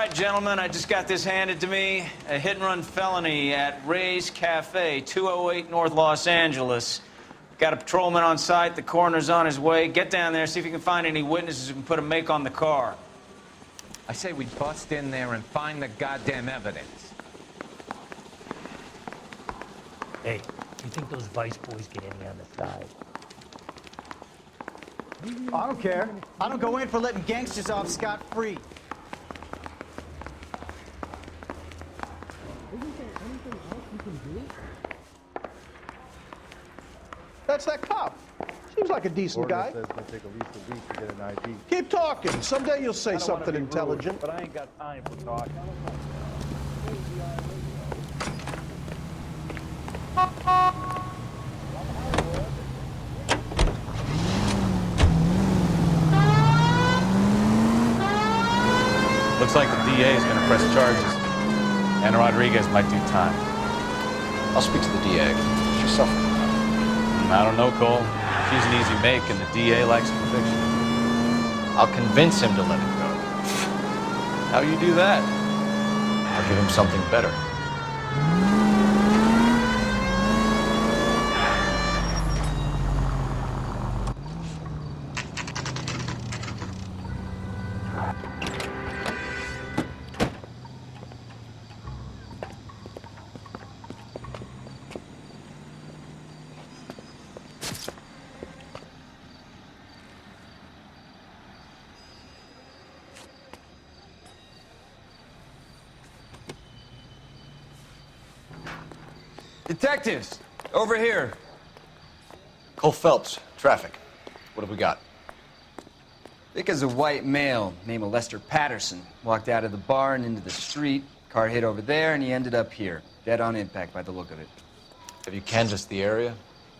right, gentlemen, I just got this handed to me. A hit-and-run felony at Ray's Cafe, 208 North Los Angeles. Got a patrolman on site. The coroner's on his way. Get down there, see if you can find any witnesses who can put a make on the car. I say we bust in there and find the goddamn evidence. Hey, do you think those Vice boys get any on the side? I don't care. I don't go in for letting gangsters off scot-free. That's that cop. Seems like a decent guy. Says it's gonna take at least a week to get an ID. Keep talking. Someday you'll say something Rude, intelligent. but I ain't got time for talking. Looks like the DA is going to press charges. And Rodriguez might do time. I'll speak to the DA. She's suffering. I don't know, Cole. She's an easy make, and the DA likes conviction. I'll convince him to let it go. How you do that? I'll give him something better. Detectives, over here. Cole Phelps, traffic. What have we got? Thick as a white male, name of Lester Patterson. Walked out of the bar and into the street. Car hit over there, and he ended up here. Dead on impact by the look of it. Have you canvassed the area?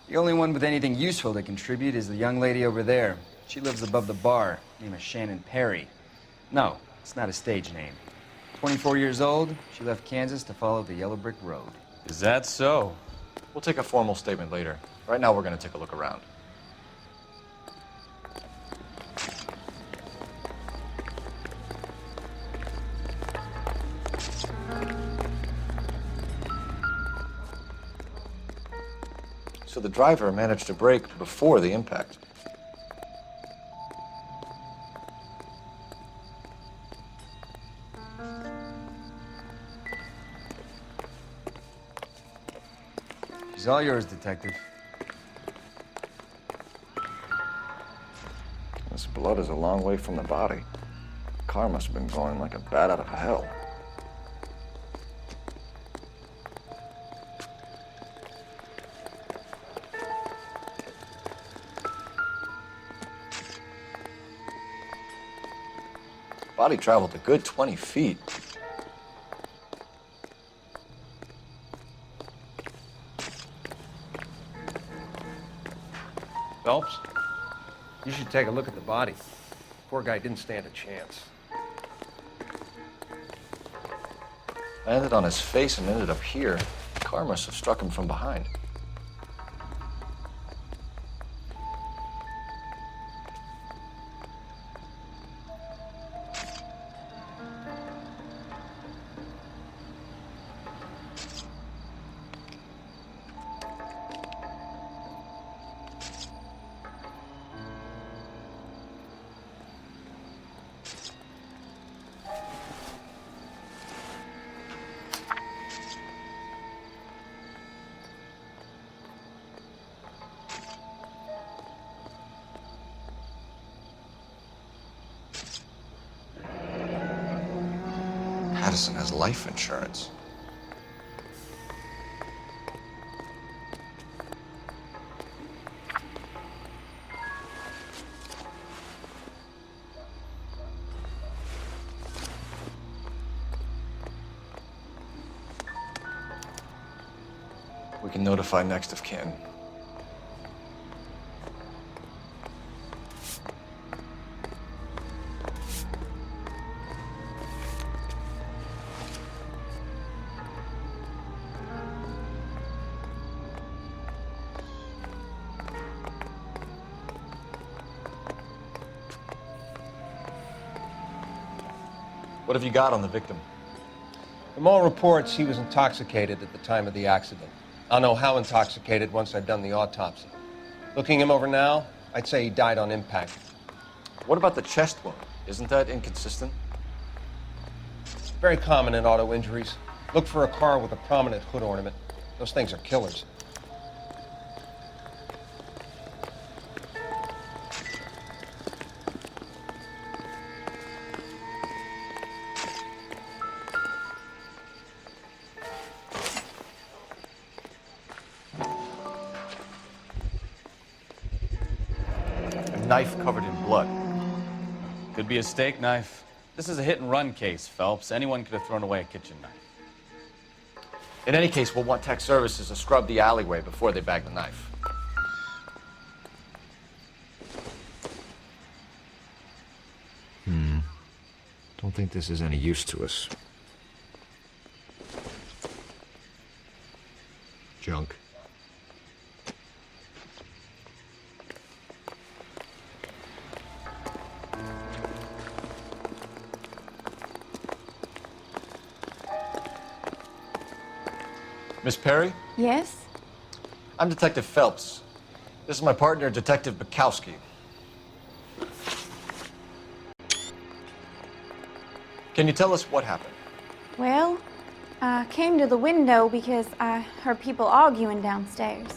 The only one with anything useful to contribute is the young lady over there. She lives above the bar. Name is Shannon Perry. No, it's not a stage name. 24 years old, she left Kansas to follow the Yellow Brick Road. Is that so? We'll take a formal statement later. Right now, we're going to take a look around. So the driver managed to brake before the impact. She's all yours, Detective. This blood is a long way from the body. The car must have been going like a bat out of hell. Body traveled a good 20 feet. Phelps, you should take a look at the body. Poor guy didn't stand a chance. Landed on his face and ended up here. The car must have struck him from behind. Patterson has life insurance. We can notify next of kin. What have you got on the victim? From all reports, he was intoxicated at the time of the accident. I'll know how intoxicated once I've done the autopsy. Looking him over now, I'd say he died on impact. What about the chest wound? Isn't that inconsistent? Very common in auto injuries. Look for a car with a prominent hood ornament. Those things are killers. A knife covered in blood. Could be a steak knife. This is a hit-and-run case, Phelps. Anyone could have thrown away a kitchen knife. In any case, we'll want tech services to scrub the alleyway before they bag the knife. Don't think this is any use to us. Junk. Miss Perry? Yes? I'm Detective Phelps. This is my partner, Detective Bekowsky. Can you tell us what happened? Well, I came to the window because I heard people arguing downstairs.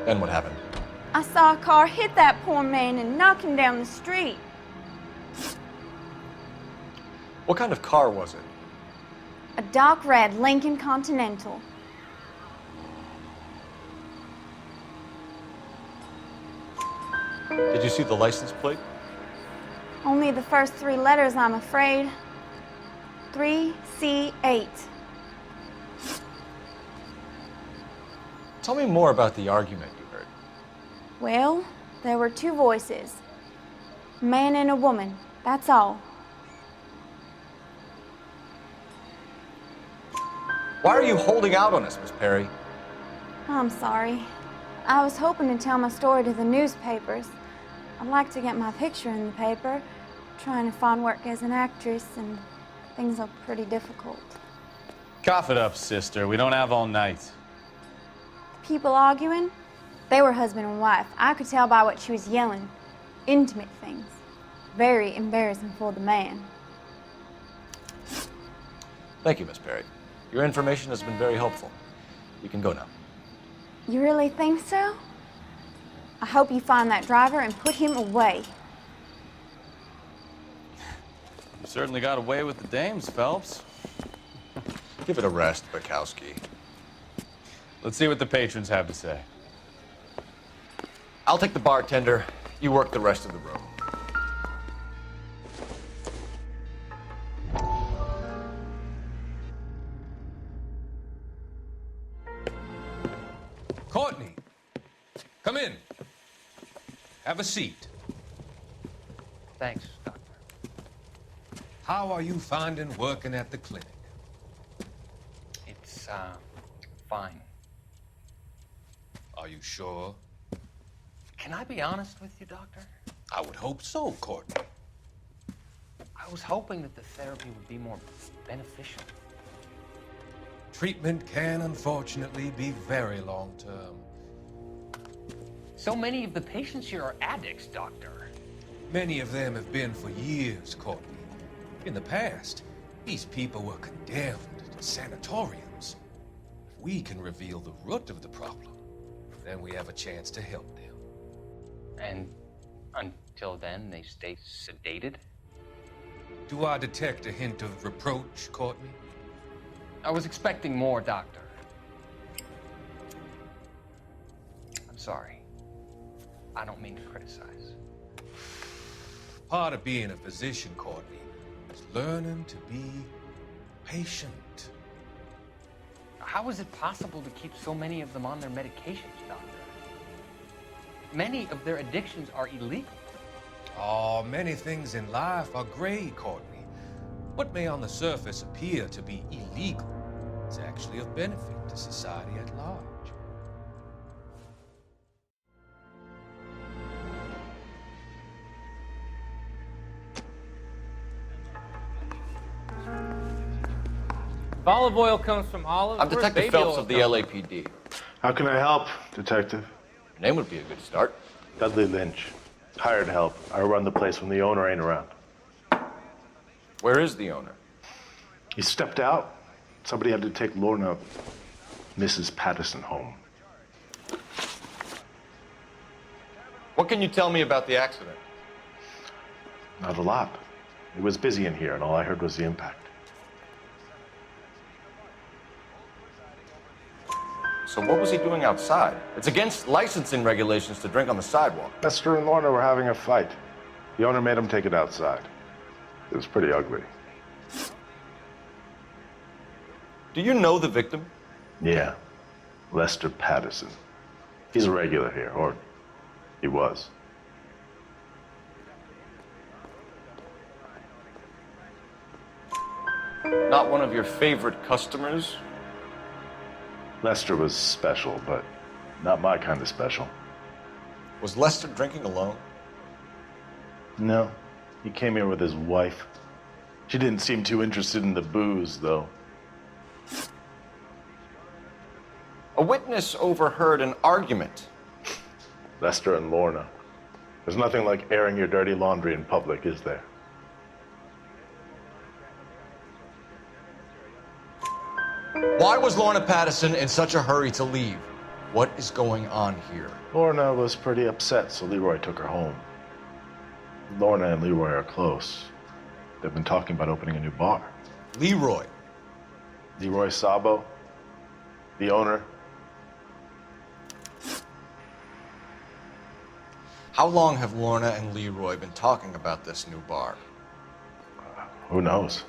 Then what happened? I saw a car hit that poor man and knock him down the street. What kind of car was it? A dark red Lincoln Continental. Did you see the license plate? Only the first 3 letters, I'm afraid. 3C8. Tell me more about the argument you heard. Well, there were 2 voices. A man and a woman, that's all. Why are you holding out on us, Miss Perry? I'm sorry. I was hoping to tell my story to the newspapers. I'd like to get my picture in the paper. Trying to find work as an actress, and things are pretty difficult. Cough it up, sister. We don't have all night. People arguing? They were husband and wife. I could tell by what she was yelling. Intimate things. Very embarrassing for the man. Thank you, Miss Perry. Your information has been very helpful. You can go now. You really think so? I hope you find that driver and put him away. You certainly got away with the dames, Phelps. Give it a rest, Bekowsky. Let's see what the patrons have to say. I'll take the bartender. You work the rest of the room. Courtney, come in. Have a seat. Thanks, Doctor. How are you finding working at the clinic? It's, fine. Are you sure? Can I be honest with you, Doctor? I would hope so, Courtney. I was hoping that the therapy would be more beneficial. Treatment can, unfortunately, be very long-term. So many of the patients here are addicts, Doctor. Many of them have been for years, Courtney. In the past, these people were condemned to sanatoriums. If we can reveal the root of the problem, then we have a chance to help them. And until then, they stay sedated? Do I detect a hint of reproach, Courtney? I was expecting more, Doctor. I'm sorry. I don't mean to criticize. Part of being a physician, Courtney, is learning to be patient. How is it possible to keep so many of them on their medications, Doctor? Many of their addictions are illegal. Oh, many things in life are gray, Courtney. What may on the surface appear to be illegal is actually of benefit to society at large. If olive oil comes from olives, I'm where's Detective baby Phelps oil of the come LAPD. How can I help, Detective? Your name would be a good start. Dudley Lynch. Hired help. I run the place when the owner ain't around. Where is the owner? He stepped out. Somebody had to take Lorna, Mrs. Patterson, home. What can you tell me about the accident? Not a lot. It was busy in here, and all I heard was the impact. So what was he doing outside? It's against licensing regulations to drink on the sidewalk. Lester and Lorna were having a fight. The owner made him take it outside. It was pretty ugly. Do you know the victim? Yeah. Lester Patterson. He's a regular here, or he was. Not one of your favorite customers? Lester was special, but not my kind of special. Was Lester drinking alone? No. He came here with his wife. She didn't seem too interested in the booze, though. A witness overheard an argument. Lester and Lorna. There's nothing like airing your dirty laundry in public, is there? Why was Lorna Patterson in such a hurry to leave? What is going on here? Lorna was pretty upset, so Leroy took her home. Lorna and Leroy are close. They've been talking about opening a new bar. Leroy? Leroy Sabo, the owner. How long have Lorna and Leroy been talking about this new bar? Who knows?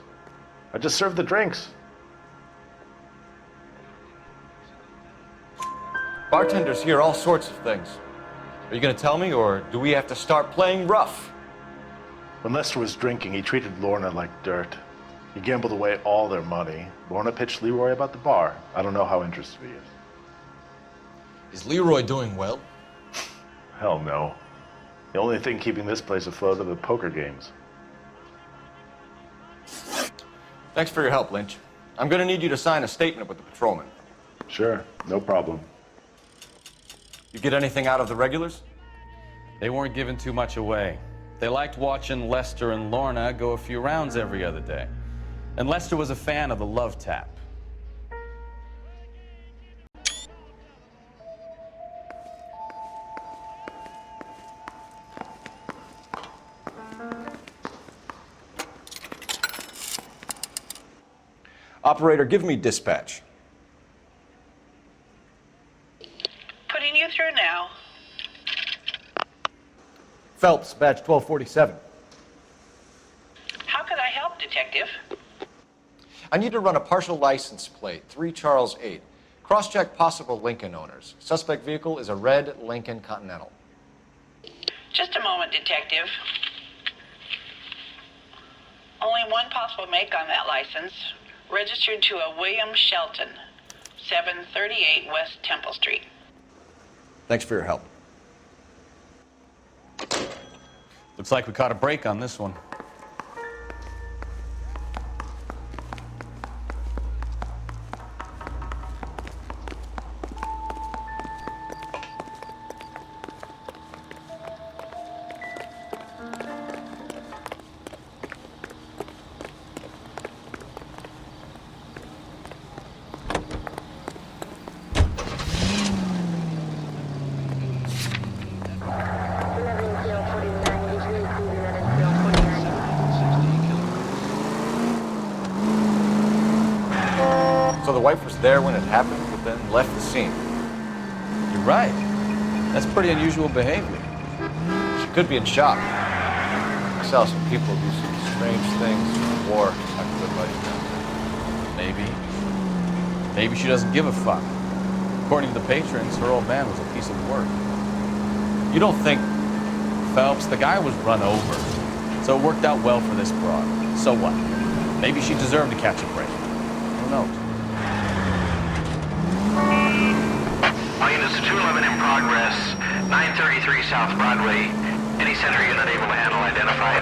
I just served the drinks. Bartenders hear all sorts of things. Are you going to tell me, or do we have to start playing rough? When Lester was drinking, he treated Lorna like dirt. He gambled away all their money. Lorna pitched Leroy about the bar. I don't know how interested he is. Is Leroy doing well? Hell no. The only thing keeping this place afloat are the poker games. Thanks for your help, Lynch. I'm going to need you to sign a statement with the patrolman. Sure, no problem. You get anything out of the regulars? They weren't giving too much away. They liked watching Lester and Lorna go a few rounds every other day. And Lester was a fan of the love tap. Operator, give me dispatch. Putting you through now. Phelps, badge 1247. How could I help, Detective? I need to run a partial license plate, 3 Charles 8. Cross-check possible Lincoln owners. Suspect vehicle is a red Lincoln Continental. Just a moment, Detective. Only one possible make on that license. Registered to a William Shelton, 738 West Temple Street. Thanks for your help. Looks like we caught a break on this one. So the wife was there when it happened, but then left the scene. You're right. That's pretty unusual behavior. She could be in shock. I saw some people do some strange things in the war. I could let you know. Maybe she doesn't give a fuck. According to the patrons, her old man was a piece of work. You don't think... Phelps, the guy was run over. So it worked out well for this broad. So what? Maybe she deserved to catch a break. Who knows? All units 211 in progress, 933 South Broadway. Any center unit able to handle, identify.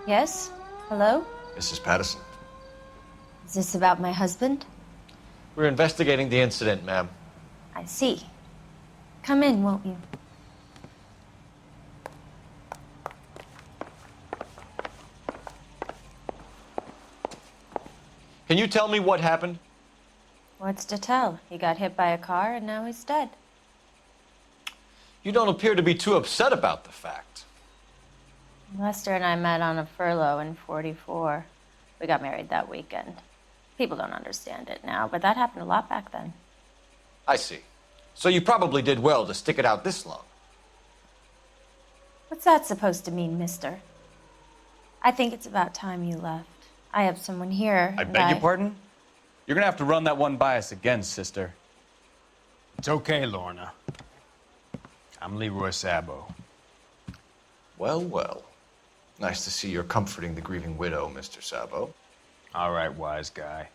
Yes? Hello? Mrs. Patterson. Is this about my husband? We're investigating the incident, ma'am. I see. Come in, won't you? Can you tell me what happened? What's to tell? He got hit by a car and now he's dead. You don't appear to be too upset about the fact. Lester and I met on a furlough in '44. We got married that weekend. People don't understand it now, but that happened a lot back then. I see. So you probably did well to stick it out this long. What's that supposed to mean, mister? I think it's about time you left. I have someone here. I beg your pardon? You're gonna have to run that one by us again, sister. It's okay, Lorna. I'm Leroy Sabo. Well, well. Nice to see you're comforting the grieving widow, Mr. Sabo. All right, wise guy.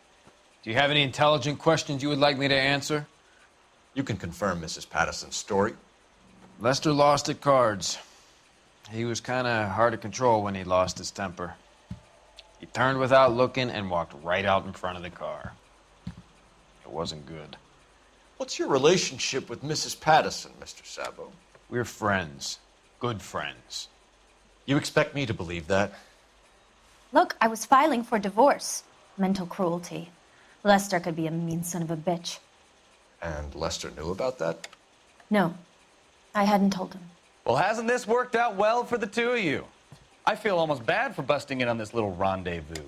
Do you have any intelligent questions you would like me to answer? You can confirm Mrs. Patterson's story. Lester lost at cards. He was kind of hard to control when he lost his temper. He turned without looking and walked right out in front of the car. It wasn't good. What's your relationship with Mrs. Patterson, Mr. Sabo? We're friends. Good friends. You expect me to believe that? Look, I was filing for divorce. Mental cruelty. Lester could be a mean son of a bitch. And Lester knew about that? No, I hadn't told him. Well, hasn't this worked out well for the two of you? I feel almost bad for busting in on this little rendezvous.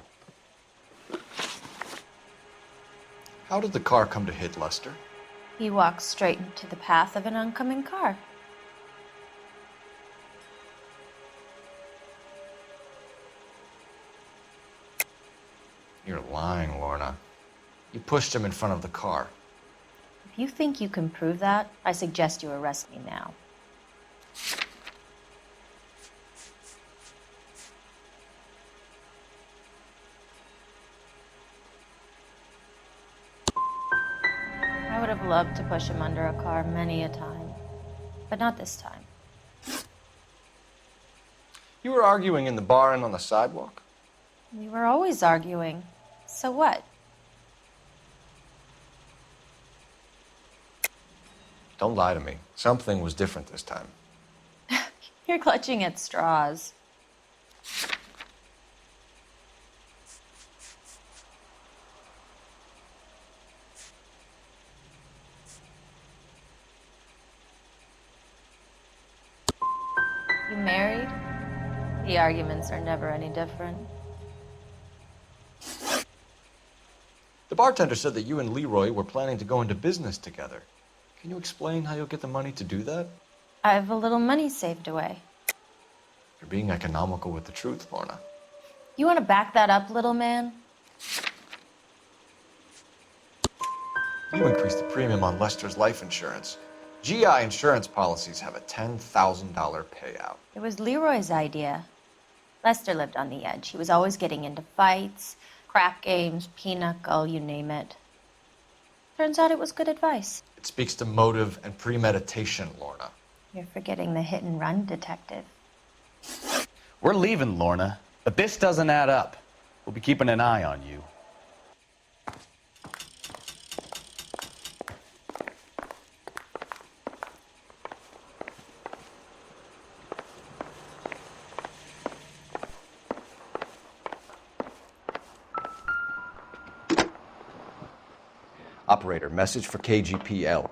How did the car come to hit Lester? He walked straight into the path of an oncoming car. You're lying, Lorna. You pushed him in front of the car. If you think you can prove that, I suggest you arrest me now. I would have loved to push him under a car many a time, but not this time. You were arguing in the bar and on the sidewalk? We were always arguing. So what? Don't lie to me. Something was different this time. You're clutching at straws. You married? The arguments are never any different. The bartender said that you and Leroy were planning to go into business together. Can you explain how you'll get the money to do that? I have a little money saved away. You're being economical with the truth, Lorna. You want to back that up, little man? You increased the premium on Lester's life insurance. GI insurance policies have a $10,000 payout. It was Leroy's idea. Lester lived on the edge. He was always getting into fights, crap games, pinochle, you name it. Turns out it was good advice. It speaks to motive and premeditation, Lorna. You're forgetting the hit and run detective. We're leaving, Lorna, but this doesn't add up. We'll be keeping an eye on you. Operator, message for KGPL.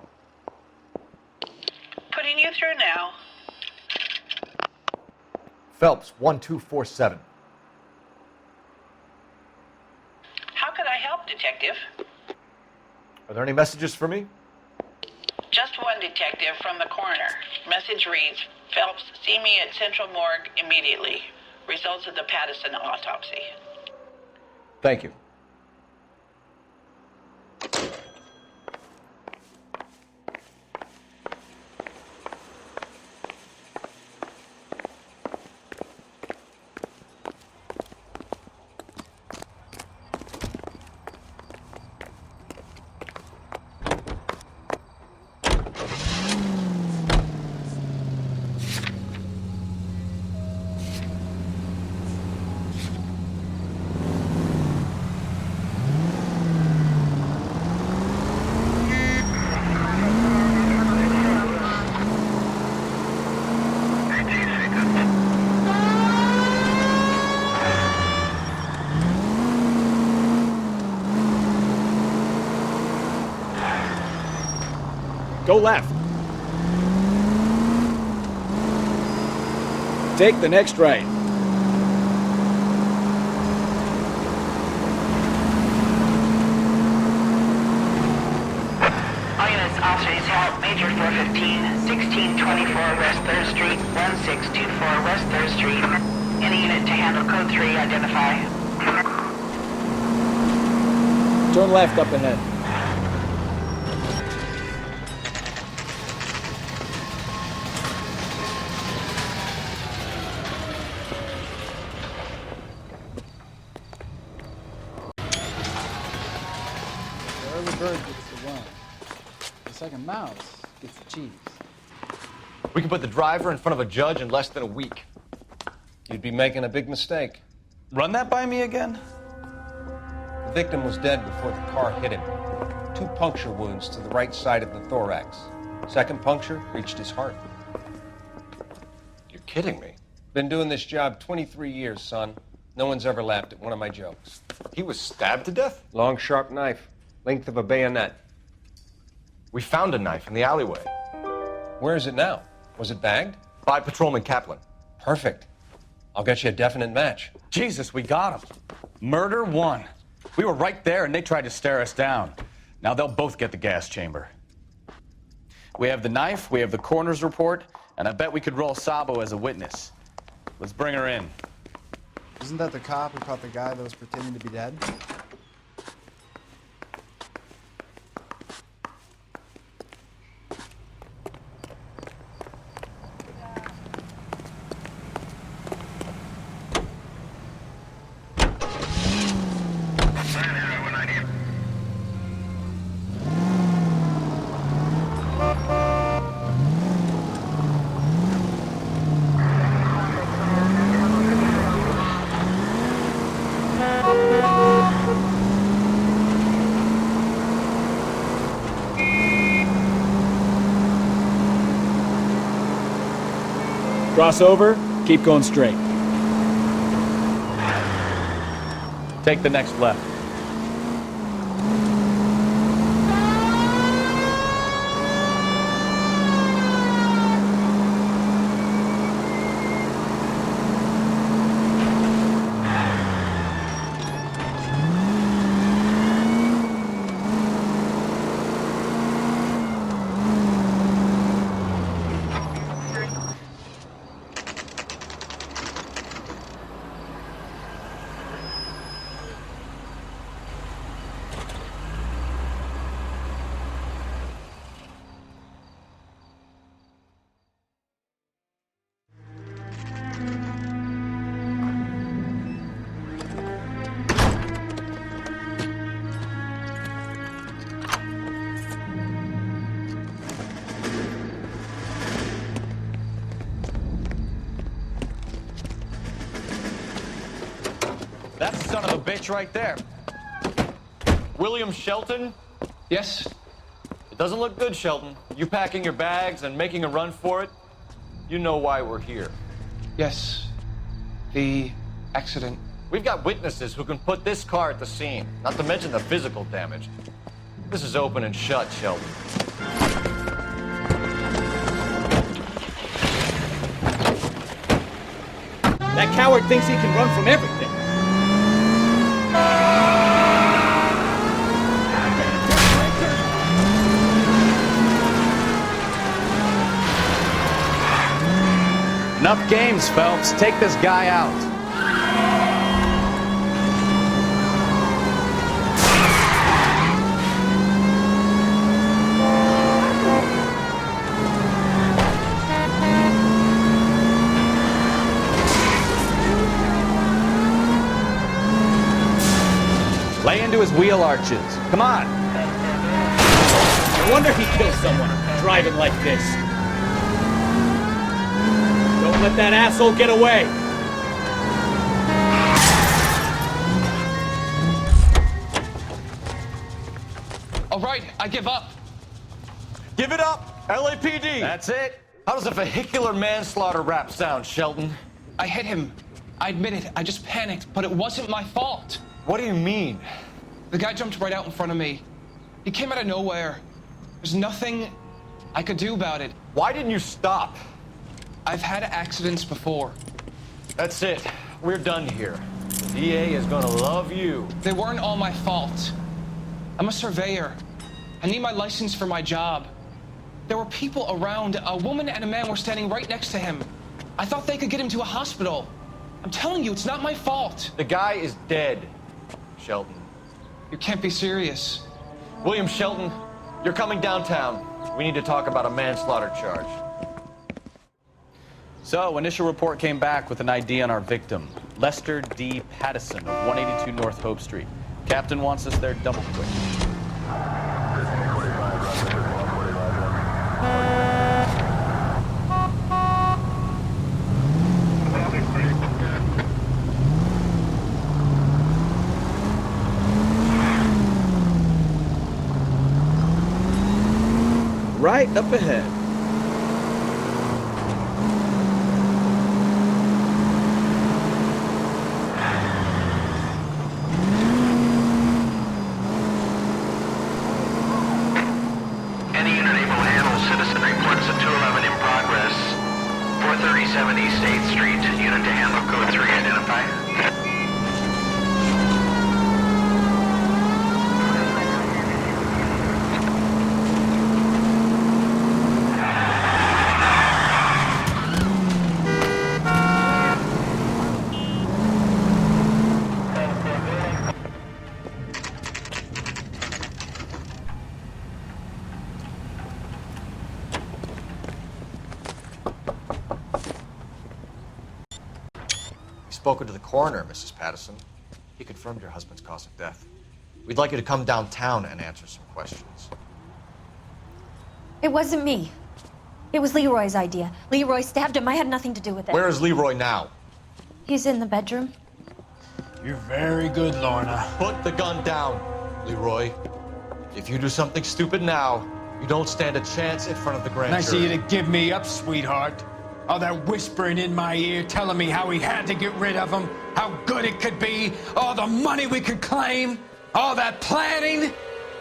Putting you through now. Phelps, 1247. How could I help, Detective? Are there any messages for me? Just one detective from the coroner. Message reads, Phelps, see me at Central Morgue immediately. Results of the Patterson autopsy. Thank you. Go left. Take the next right. All units, officers help. Major 415, 1624 West 3rd Street, 1624 West 3rd Street. Any unit to handle code 3, identify. Turn left up ahead. The bird gets the worm. The second mouse gets the cheese. We can put the driver in front of a judge in less than a week. You'd be making a big mistake. Run that by me again? The victim was dead before the car hit him. 2 puncture wounds to the right side of the thorax. Second puncture reached his heart. You're kidding me. Been doing this job 23 years, son. No one's ever laughed at one of my jokes. He was stabbed to death? Long, sharp knife. Length of a bayonet. We found a knife in the alleyway. Where is it now? Was it bagged? By Patrolman Kaplan. Perfect. I'll get you a definite match. Jesus, we got him. Murder 1. We were right there and they tried to stare us down. Now they'll both get the gas chamber. We have the knife, we have the coroner's report, and I bet we could roll Sabo as a witness. Let's bring her in. Isn't that the cop who caught the guy that was pretending to be dead? Cross over, keep going straight. Take the next left. That's the son of a bitch right there. William Shelton? Yes? It doesn't look good, Shelton. You packing your bags and making a run for it? You know why we're here. Yes. The accident. We've got witnesses who can put this car at the scene, not to mention the physical damage. This is open and shut, Shelton. That coward thinks he can run from everything. Enough games, Phelps. Take this guy out. Lay into his wheel arches. Come on. No wonder he killed someone driving like this. Don't let that asshole get away. All right, I give up. Give it up, LAPD. That's it. How does a vehicular manslaughter rap sound, Shelton? I hit him. I admit it. I just panicked, but it wasn't my fault. What do you mean? The guy jumped right out in front of me. He came out of nowhere. There's nothing I could do about it. Why didn't you stop? I've had accidents before. That's it. We're done here. The DA is gonna love you. They weren't all my fault. I'm a surveyor. I need my license for my job. There were people around. A woman and a man were standing right next to him. I thought they could get him to a hospital. I'm telling you, it's not my fault. The guy is dead, Shelton. You can't be serious. William Shelton, you're coming downtown. We need to talk about a manslaughter charge. So, initial report came back with an ID on our victim, Lester D. Pattison of 182 North Hope Street. Captain wants us there double quick. Right up ahead. Any unit able to handle citizen reports at 211 in progress. 437 East 8th Street. Unit to handle code 3 identify. Spoken to the coroner, Mrs. Pattison. He confirmed your husband's cause of death. We'd like you to come downtown and answer some questions. It wasn't me. It was Leroy's idea. Leroy stabbed him. I had nothing to do with it. Where is Leroy now? He's in the bedroom. You're very good, Lorna. Put the gun down, Leroy. If you do something stupid now, you don't stand a chance in front of the grand Nice of jury. you to give me up, sweetheart. All that whispering in my ear, telling me how he had to get rid of him, how good it could be, all the money we could claim, all that planning,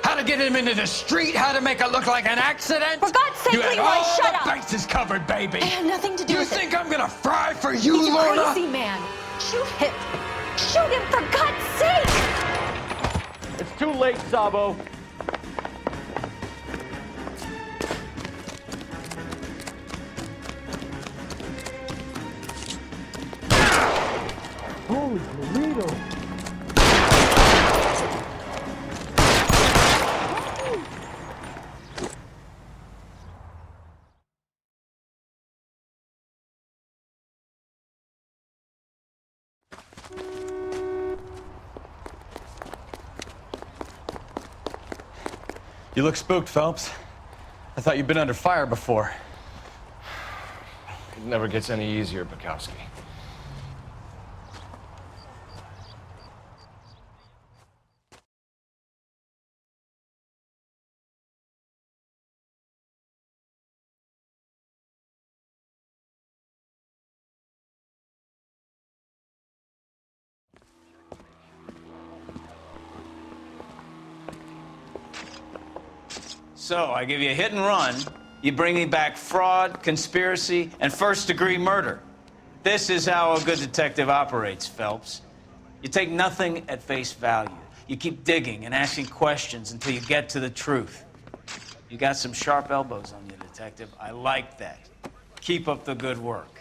how to get him into the street, how to make it look like an accident. For God's sake, you had Leroy, all shut the up. bases covered, baby. I had nothing to do You with it. think I'm gonna fry for you, He's a Lorna? crazy man. Shoot him. Shoot him, for God's sake! It's too late, Sabo. Holy burrito. You look spooked, Phelps. I thought you'd been under fire before. It never gets any easier, Bekowsky. So, I give you a hit and run. You bring me back fraud, conspiracy, and first-degree murder. This is how a good detective operates, Phelps. You take nothing at face value. You keep digging and asking questions until you get to the truth. You got some sharp elbows on you, detective. I like that. Keep up the good work.